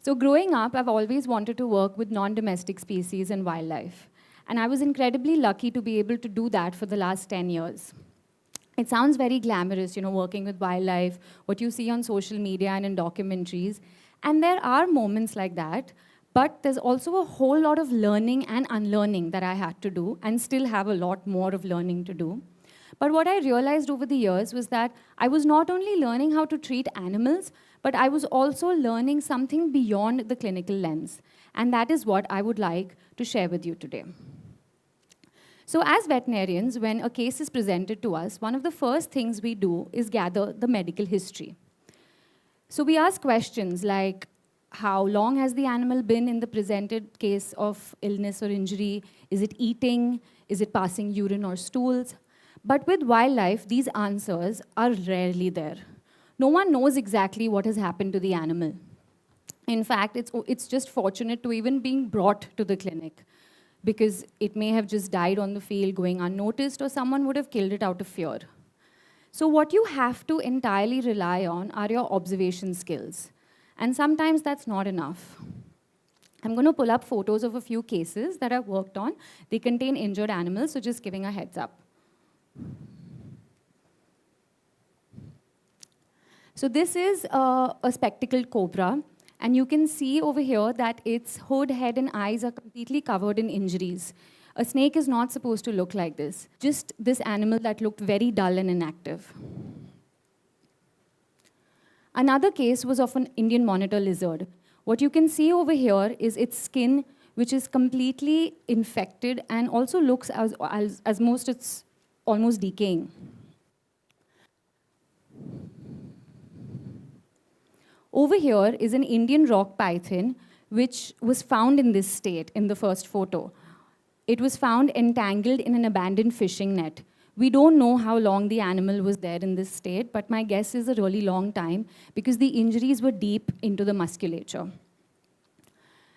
So growing up, I've always wanted to work with non-domestic species and wildlife. And I was incredibly lucky to be able to do that for the last 10 years. It sounds very glamorous, working with wildlife, what you see on social media and in documentaries. And there are moments like that, but there's also a whole lot of learning and unlearning that I had to do, and still have a lot more of learning to do. But what I realized over the years was that I was not only learning how to treat animals, but I was also learning something beyond the clinical lens. And that is what I would like to share with you today. So as veterinarians, when a case is presented to us, one of the first things we do is gather the medical history. So we ask questions like, how long has the animal been in the presented case of illness or injury? Is it eating? Is it passing urine or stools? But with wildlife, these answers are rarely there. No one knows exactly what has happened to the animal. In fact, it's just fortunate to even being brought to the clinic, because it may have just died on the field going unnoticed, or someone would have killed it out of fear. So what you have to entirely rely on are your observation skills. And sometimes that's not enough. I'm going to pull up photos of a few cases that I've worked on. They contain injured animals, so just giving a heads up. So this is a spectacled cobra. And you can see over here that its hood, head, and eyes are completely covered in injuries. A snake is not supposed to look like this. Just this animal that looked very dull and inactive. Another case was of an Indian monitor lizard. What you can see over here is its skin, which is completely infected and also looks as most it's almost decaying. Over here is an Indian rock python, which was found in this state in the first photo. It was found entangled in an abandoned fishing net. We don't know how long the animal was there in this state, but my guess is a really long time, because the injuries were deep into the musculature.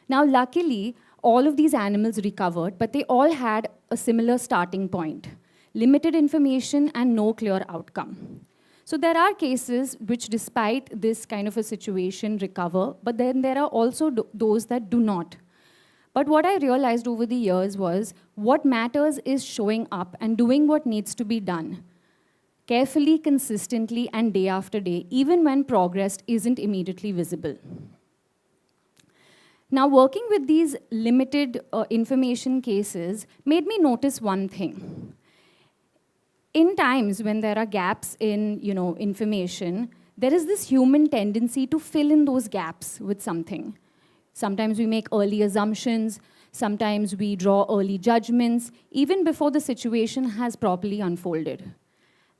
Now, luckily, all of these animals recovered, but they all had a similar starting point: limited information and no clear outcome. So there are cases which, despite this kind of a situation, recover, but then there are also those that do not. But what I realized over the years was, what matters is showing up and doing what needs to be done, carefully, consistently, and day after day, even when progress isn't immediately visible. Now, working with these limited information cases made me notice one thing. In times when there are gaps in information, there is this human tendency to fill in those gaps with something. Sometimes we make early assumptions, sometimes we draw early judgments, even before the situation has properly unfolded.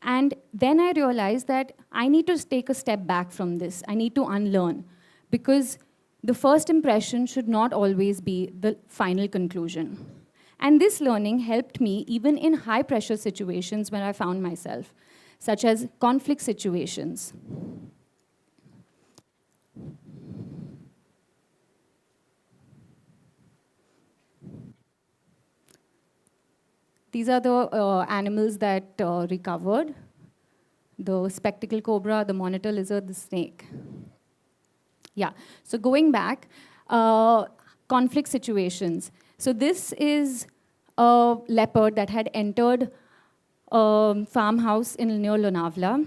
And then I realized that I need to take a step back from this. I need to unlearn, because the first impression should not always be the final conclusion. And this learning helped me even in high-pressure situations where I found myself, such as conflict situations. These are the animals that recovered: the spectacled cobra, the monitor lizard, the snake. Yeah, so going back, conflict situations. So this is a leopard that had entered a farmhouse near Lonavala,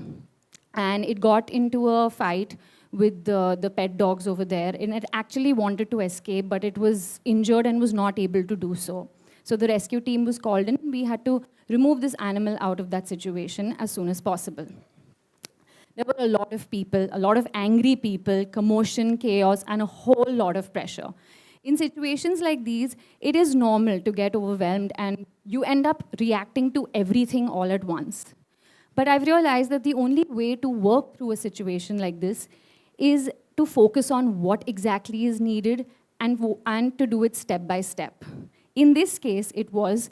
and it got into a fight with the pet dogs over there, and it actually wanted to escape, but it was injured and was not able to do so. So the rescue team was called in. We had to remove this animal out of that situation as soon as possible. There were a lot of people, a lot of angry people, commotion, chaos, and a whole lot of pressure. In situations like these, it is normal to get overwhelmed, and you end up reacting to everything all at once. But I've realized that the only way to work through a situation like this is to focus on what exactly is needed and to do it step by step. In this case, it was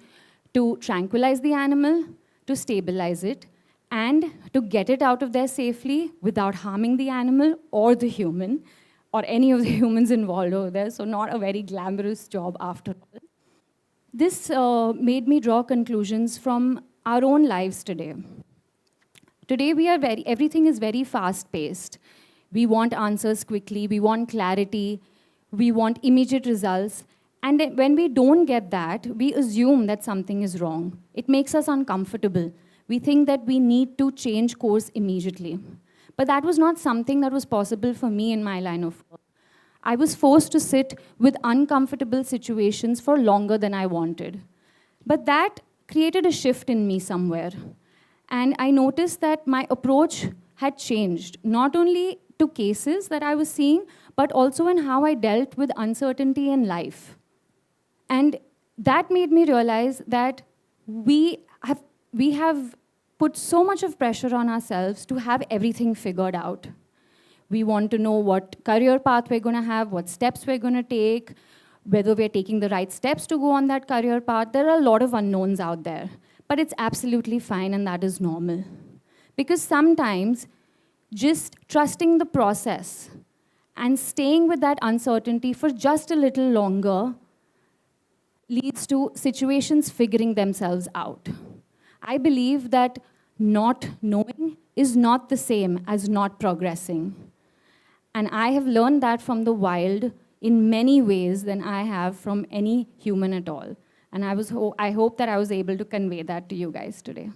to tranquilize the animal, to stabilize it, and to get it out of there safely without harming the animal or the human, or any of the humans involved over there, so not a very glamorous job after all. This made me draw conclusions from our own lives today. Today, everything is very fast-paced. We want answers quickly, we want clarity, We want immediate results. And then when we don't get that, we assume that something is wrong. It makes us uncomfortable. We think that we need to change course immediately. But that was not something that was possible for me in my line of work. I was forced to sit with uncomfortable situations for longer than I wanted. But that created a shift in me somewhere. And I noticed that my approach had changed, not only to cases that I was seeing, but also in how I dealt with uncertainty in life. And that made me realize that we have put so much of pressure on ourselves to have everything figured out. We want to know what career path we're going to have, what steps we're going to take, whether we're taking the right steps to go on that career path. There are a lot of unknowns out there, but it's absolutely fine, and that is normal. Because sometimes just trusting the process and staying with that uncertainty for just a little longer leads to situations figuring themselves out. I believe that not knowing is not the same as not progressing. And I have learned that from the wild in many ways than I have from any human at all. And I hope that I was able to convey that to you guys today.